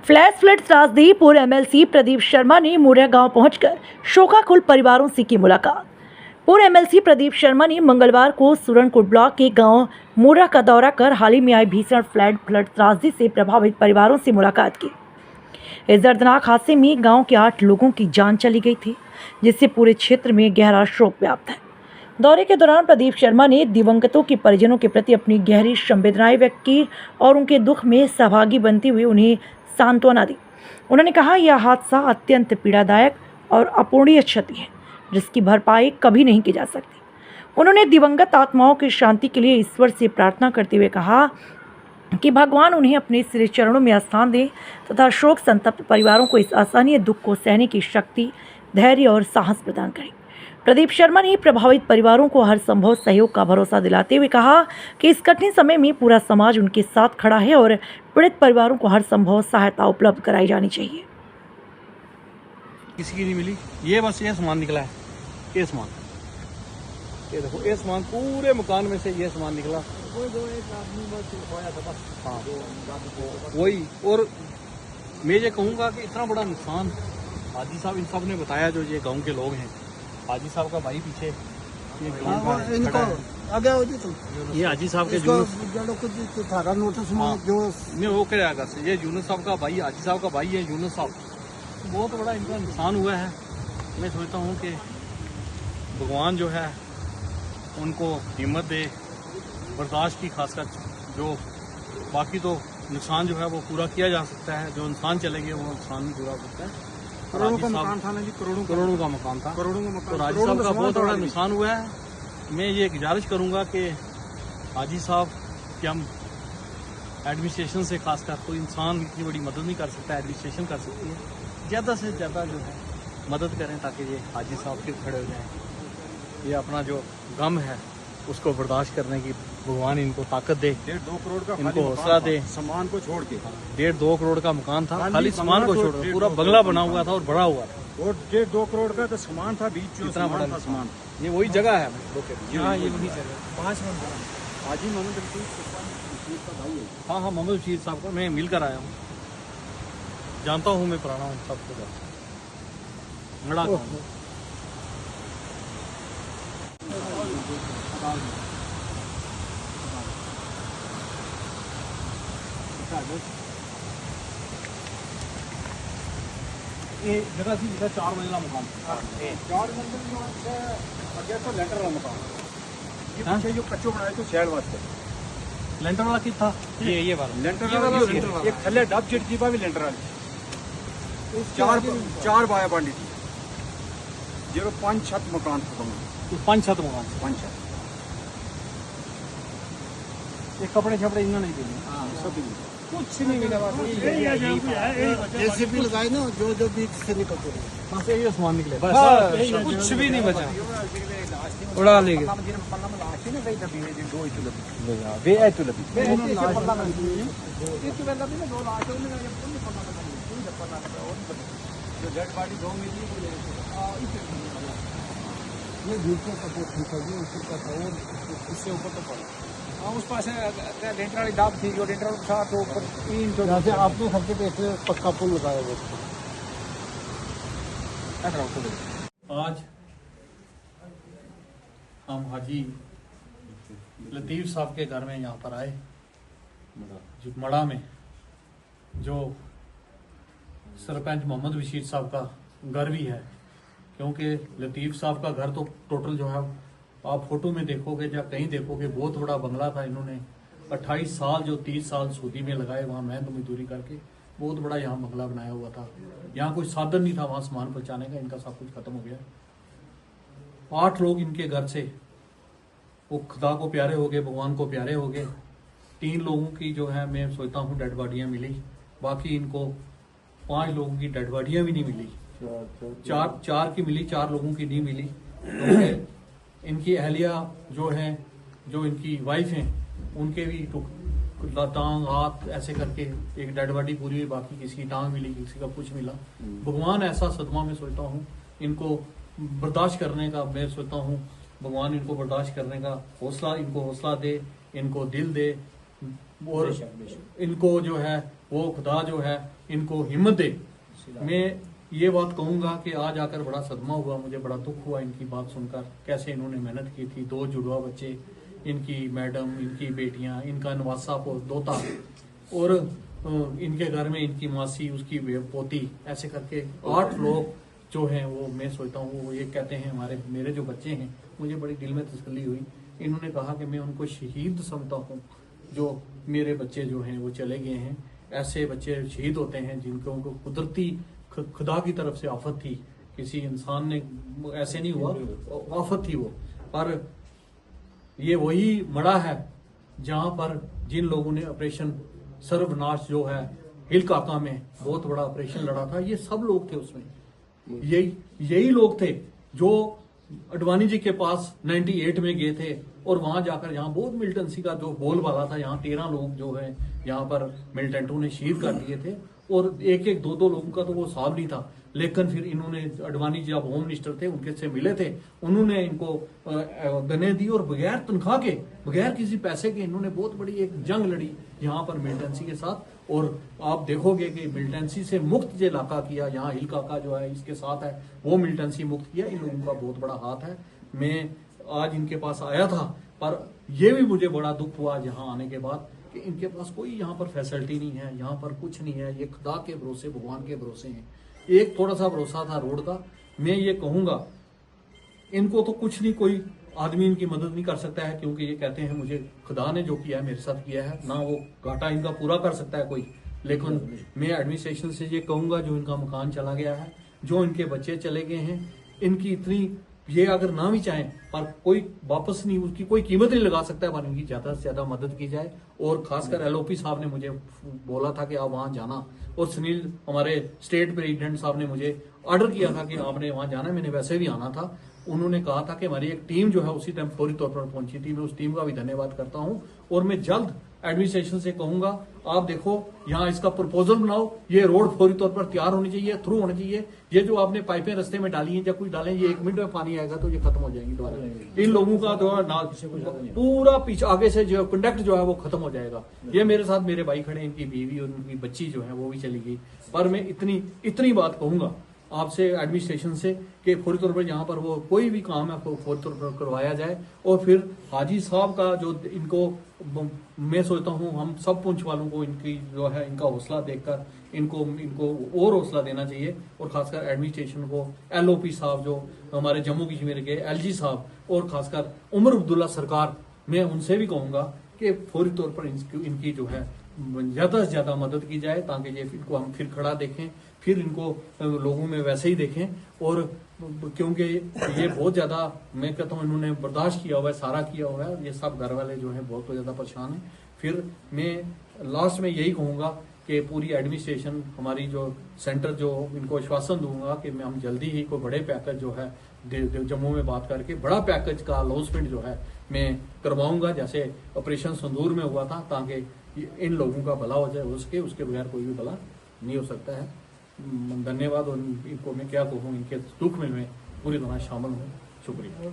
Flash flood त्रासदी पूर्व MLC Pradeep Sharma ने मोरिया गांव पहुंचकर शोकाकुल परिवारों से की मुलाकात। पूर्व एमएलसी प्रदीप शर्मा ने मंगलवार को सुरनकोट ब्लॉक के गांव मोरा का दौरा कर हाल ही में आई भीषण फ्लड त्रासदी से प्रभावित परिवारों से मुलाकात की। इस दर्दनाक हादसे में गांव के 8 लोगों की जान चली गई थी, जिससे पूरे क्षेत्र में गहरा शोक व्याप्त है। दौरे के दौरान प्रदीप शर्मा ने दिवंगतों के परिजनों के प्रति अपनी गहरी संवेदनाएं व्यक्त की और उनके दुख में सहभागी बनते हुए उन्हें सांत्वना दी। उन्होंने कहा, यह हादसा अत्यंत पीड़ादायक और अपूरणीय क्षति है, जिसकी भरपाई कभी नहीं की जा सकती। उन्होंने दिवंगत आत्माओं की शांति के लिए ईश्वर से प्रार्थना करते हुए कहा कि भगवान उन्हें अपने श्री चरणों में स्थान दें तथा शोक संतप्त परिवारों को इस असहनीय दुख को सहने की शक्ति, धैर्य और साहस प्रदान करें। प्रदीप शर्मा ने प्रभावित परिवारों को हर संभव सहयोग का भरोसा दिलाते हुए कहा कि इस कठिन समय में पूरा समाज उनके साथ खड़ा है और पीड़ित परिवारों को हर संभव सहायता उपलब्ध कराई जानी चाहिए। किसी की नहीं मिली, ये बस ये सामान निकला है, ये सामान, ये देखो, ये सामान पूरे मकान में से ये सामान निकला। हाँ, वही। और मैं ये कहूँगा कि इतना बड़ा नुकसान हाजी साहब इन सब ने बताया, जो ये गांव के लोग हैं। हाजी साहब का भाई पीछे ये हाजी साहब के वो करेगा से ये यूनुस साहब का भाई, हाजी साहब का भाई है यूनुस साहब। बहुत बड़ा इनका नुकसान हुआ है। मैं सोचता हूँ कि भगवान जो है उनको हिम्मत दे, बर्दाश्त की, खासकर जो बाकी तो नुकसान जो है वो पूरा किया जा सकता है, जो इंसान चले गए वो नुकसान भी पूरा हो सकता है। करोड़ों का मकान था ना जी, करोड़ों का मकान था, करोड़ों का मकान। तो हाजी साहब का बहुत बड़ा नुकसान हुआ है। मैं ये गुजारिश करूंगा कि हाजी साहब कि हम एडमिनिस्ट्रेशन से, खासकर कोई इंसान इतनी बड़ी मदद नहीं कर सकता, एडमिनिस्ट्रेशन कर सकती है। ज़्यादा से ज़्यादा जो है मदद करें ताकि ये हाजी साहब फिर खड़े हो जाएँ। ये अपना जो गम है उसको बर्दाश्त करने की भगवान इनको ताकत दे, 1.5-2 करोड़ का इनको हौसला दे। सामान को छोड़ के 1.5-2 करोड़ का मकान था, खाली सामान को छोड़, पूरा बंगला बना हुआ था और बड़ा हुआ था। और 1.5-2 करोड़ का तो सामान था, बीच इतना बड़ा था सामान। ये वही जगह है। हाँ, ये वही जगह 5 नंबर हाजी मोहम्मद रशीद का भाई है। हाँ हाँ, मोहम्मद रशीद साहब को मैं मिल कर आया हूँ, जानता हूँ, मैं पुराना हूँ सबको। बड़ा ये जगह थी जिधर 4 मंजिला मकान, 4 मंजिल तो लेंटर वाला मकान। ये पीछे जो कच्चो बनाए थे शहर वास्ते, लेंटर वाला कितना था? ये वाला लेंटर वाला एक थल्ले डब चिटकी भी लेंटर वाली 4 बाया बांडी थी, जो 5 छत मकान था। 5 छत मकान, 5 छत। ये कपड़े छपड़े इन्होंने नहीं दिए। हाँ, सब कुछ नहीं मिला। जेसीबी लगाए ना, जो बीच से निकलते रहे, बस यही सामान निकले, बस कुछ भी नहीं बचा। उड़ा ले गए। इससे ऊपर तो पड़ा। हाँ, उस पास लेंटर वाली दाब थी, जो लेंटर वाला था, तो ऊपर 3 तो यहाँ से आपने सबके पैसे पक्का पुल लगाया हुआ। आज हम हाजी लतीफ़ साहब के घर में यहाँ पर आए, जो मड़ा में, जो सरपंच मोहम्मद बशीर साहब का घर भी है। क्योंकि लतीफ़ साहब का घर तो टोटल जो है आप फोटो में देखोगे या कहीं देखोगे, बहुत बड़ा बंगला था। इन्होंने 28 साल जो 30 साल सऊदी में लगाए, वहाँ मेहनत मजदूरी करके बहुत बड़ा यहाँ बंगला बनाया हुआ था। यहाँ कोई साधन नहीं था वहाँ सामान पहुँचाने का, इनका सब कुछ खत्म हो गया। 8 लोग इनके घर से वो खुदा को प्यारे हो गए, भगवान को प्यारे हो गए। 3 लोगों की जो है मैं सोचता हूँ डेड बॉडियाँ मिली, बाकी इनको 5 लोगों की डेड बॉडियाँ भी नहीं मिली। 4 की मिली, 4 लोगों की नहीं मिली। तो इनकी अहलिया जो है, जो इनकी वाइफ हैं, उनके भी टांग हाथ ऐसे करके एक डेड बॉडी पूरी हुई, बाकी किसी की टांग मिली, किसी का कुछ मिला। भगवान ऐसा सदमा में सोचता हूँ इनको बर्दाश्त करने का, मैं सोचता हूँ भगवान इनको बर्दाश्त करने का हौसला, इनको हौसला दे, इनको दिल दे और इनको जो है वो खुदा जो है इनको हिम्मत दे। मैं ये बात कहूंगा कि आज आकर बड़ा सदमा हुआ, मुझे बड़ा दुख हुआ इनकी बात सुनकर, कैसे इन्होंने मेहनत की थी। 2 जुड़वा बच्चे, इनकी मैडम, इनकी बेटियां, इनका नवासा दोता, और इनके घर में इनकी मासी, उसकी पोती, ऐसे करके 8 लोग जो हैं वो मैं सोचता हूँ वो ये कहते हैं मेरे जो बच्चे हैं। मुझे बड़ी दिल में तसल्ली हुई। इन्होंने कहा कि मैं उनको शहीद समझता हूँ जो मेरे बच्चे जो हैं वो चले गए हैं। ऐसे बच्चे शहीद होते हैं जिनको उनको कुदरती खुदा की तरफ से आफत थी, किसी इंसान ने ऐसे नहीं हुआ, आफत थी वो। पर ये वही मड़ा है जहां पर जिन लोगों ने ऑपरेशन सर्वनाश जो है हिल काका में बहुत बड़ा ऑपरेशन लड़ा था, ये सब लोग थे उसमें। यही लोग थे जो अडवाणी जी के पास 98 में गए थे और वहां जाकर यहाँ बहुत मिलिटेंसी का जो बोलबाला था, यहाँ 13 लोग जो है यहाँ पर मिलिटेंटों ने शहीद कर दिए थे, और एक 2 लोगों का तो वो हिसाब नहीं था। लेकिन फिर इन्होंने अडवाणी जी जब होम मिनिस्टर थे उनके से मिले थे, उन्होंने इनको गने दी और बगैर तनख्वाह के, बगैर किसी पैसे के इन्होंने बहुत बड़ी एक जंग लड़ी यहाँ पर मिलिटेंसी के साथ। और आप देखोगे कि मिलिटेंसी से मुक्त जो इलाका किया, यहाँ हिल काका जो है इसके साथ है, वो मिलिटेंसी मुक्त किया। इन लोगों का बहुत बड़ा हाथ है। मैं आज इनके पास आया था, पर यह भी मुझे बड़ा दुख हुआ यहाँ आने के बाद कि इनके पास कोई यहाँ पर फैसिलिटी नहीं है, यहाँ पर कुछ नहीं है। ये खुदा के भरोसे, भगवान के भरोसे हैं। एक थोड़ा सा भरोसा था रोड का। मैं ये कहूंगा इनको तो कुछ नहीं, कोई आदमी इनकी मदद नहीं कर सकता है, क्योंकि ये कहते हैं मुझे खुदा ने जो किया है मेरे साथ किया है, ना वो घाटा इनका पूरा कर सकता है कोई। लेकिन मैं एडमिनिस्ट्रेशन से ये कहूंगा जो इनका मकान चला गया है, जो इनके बच्चे चले गए हैं, इनकी इतनी ये अगर ना भी चाहें पर कोई वापस नहीं, उसकी कोई कीमत नहीं लगा सकता है, पर इनकी ज्यादा से ज्यादा मदद की जाए। और खासकर LOP साहब ने मुझे बोला था कि आप वहां जाना, और सुनील हमारे स्टेट प्रेसिडेंट साहब ने मुझे ऑर्डर किया था कि आपने वहां जाना। मैंने वैसे भी आना था। उन्होंने कहा था कि हमारी एक टीम जो है उसी टाइम फौरी तौर पर पहुंची थी। मैं उस टीम का भी धन्यवाद करता हूं, और मैं जल्द एडमिनिस्ट्रेशन से कहूंगा आप देखो यहाँ इसका प्रपोजल बनाओ, ये रोड फौरी तौर पर तैयार होनी चाहिए, थ्रू होनी चाहिए। ये जो आपने पाइपें रस्ते में डाली हैं, जब कुछ डालें, ये 1 मिनट में पानी आएगा तो ये खत्म हो जाएंगी दोबारा। इन लोगों का जो है पूरा पीछे आगे से जो कंडक्ट जो है वो खत्म हो जाएगा। ये मेरे साथ मेरे भाई खड़े, इनकी बीवी और उनकी बच्ची जो है वो भी चली गई। पर मैं इतनी बात कहूंगा आपसे एडमिनिस्ट्रेशन से कि फौरी तौर पर यहाँ पर वो कोई भी काम है फौरी तौर पर करवाया जाए। और फिर हाजी साहब का जो इनको, मैं सोचता हूँ हम सब पुंछ वालों को इनकी जो है इनका हौसला देखकर इनको और हौसला देना चाहिए। और खासकर एडमिनिस्ट्रेशन को, LOP साहब जो हमारे जम्मू कश्मीर के LG साहब, और खासकर उमर अब्दुल्ला सरकार, मैं उनसे भी कहूंगा कि फौरी तौर पर इनकी जो है ज्यादा से ज्यादा मदद की जाए, ताकि ये इनको हम फिर खड़ा देखें, फिर इनको लोगों में वैसे ही देखें। और क्योंकि ये बहुत ज्यादा, मैं कहता हूँ इन्होंने बर्दाश्त किया हुआ है, सारा किया हुआ है। ये सब घर वाले जो है बहुत ज्यादा परेशान हैं। फिर मैं लास्ट में यही कहूंगा कि पूरी एडमिनिस्ट्रेशन हमारी जो सेंटर जो इनको आश्वासन दूंगा कि मैं हम जल्दी ही कोई बड़े पैकेज जो है जम्मू में बात करके बड़ा पैकेज का अनाउंसमेंट जो है मैं करवाऊंगा, जैसे ऑपरेशन संदूर में हुआ था, ताकि इन लोगों का भला हो जाए, हो सके। उसके बगैर कोई भी भला नहीं हो सकता है। धन्यवाद। और इनको मैं क्या कहूँ, इनके दुख में मैं पूरी तरह शामिल हूँ। शुक्रिया।